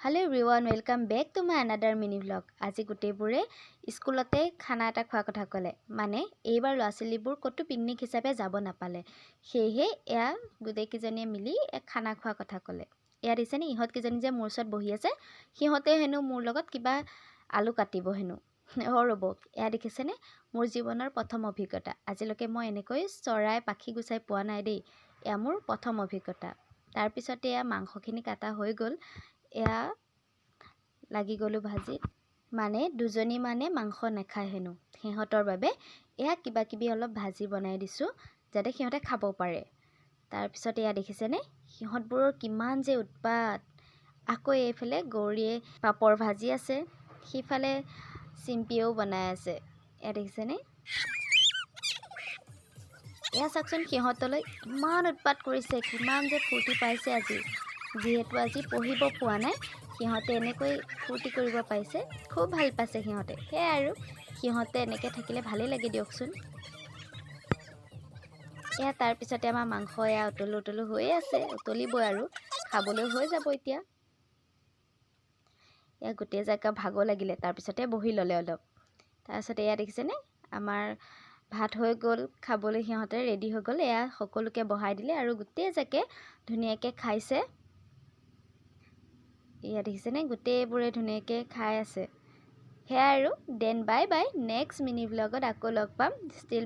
Hello everyone, welcome back to my another mini vlog. আজি গুটেইবোৰে স্কুলতে খানা এটা খোৱা কথা ক'লে মানে এইবাৰ ল'ৰা-ছোৱালীবোৰ কতো পিকনিক হিচাপে যাব নাপালে সেয়েহে এয়া গুটেইকেইজনীয়ে মিলি এক খানা খোৱা কথা ক'লে এয়া দিছেনে ইহঁত কেইজনী যে মোৰ ওচৰত বহি আছে সিহঁতে হেনো মোৰ লগত কিবা আলু কাটিব হেনো ৰ'ব এয়া দেখিছেনে মোৰ জীৱনৰ প্ৰথম অভিজ্ঞতা আজিলৈকে মই এনেকৈ চৰাই পাখি গুচাই পোৱা নাই দেই এয়া মোৰ প্ৰথম অভিজ্ঞতা তাৰ পিছতে এয়া মাংসখিনি কাটা হৈ গ'ল এয়া লাগি গলো ভাজি মানে দুজনী মানে মাংস নাখায় হেনো সিহঁতৰ বাবে এয়া কিবা কিবি অলপ ভাজি বনাই দিছো যাতে সিহঁতে খাব পাৰে তাৰ পিছত এয়া দেখিছেনে সিহঁতবোৰৰ কিমান যে উৎপাত আকৌ এইফালে গৌৰীয়ে পাপৰ ভাজি আছে সিফালে চিম্পিও বনাই আছে এয়া দেখিছেনে এয়া চাকচোন সিহঁতলৈ ইমান উৎপাত কৰিছে কিমান যে ফূৰ্তি পাইছে আজি যিহেতু আজি পঢ়িব পোৱা নাই সিহঁতে এনেকৈ ফূৰ্তি কৰিব পাইছে খুব ভাল পাইছে সিহঁতে সেয়াই আৰু সিহঁতে এনেকৈ থাকিলে ভালেই লাগে দিয়কচোন এয়া তাৰ পিছতে আমাৰ মাংস এয়া উতলো হৈ আছে উতলিবই আৰু খাবলৈ হৈ যাব এতিয়া এয়া গোটেই জাগা ভাগৰ লাগিলে তাৰ পিছতে বহি ল'লে অলপ তাৰপিছতে এয়া দেখিছেনে আমাৰ ভাত হৈ গ'ল খাবলৈ সিহঁতে ৰেডি হৈ গ'ল এয়া সকলোকে বহাই দিলে আৰু গোটেই জাকে ধুনীয়াকৈ খাইছে এয়া দেখিছেনে গোটেইবোৰে ধুনীয়াকৈ খাই আছে সেয়াই আৰু then bye bye next mini ব্লগত আকৌ লগ পাম ষ্টিল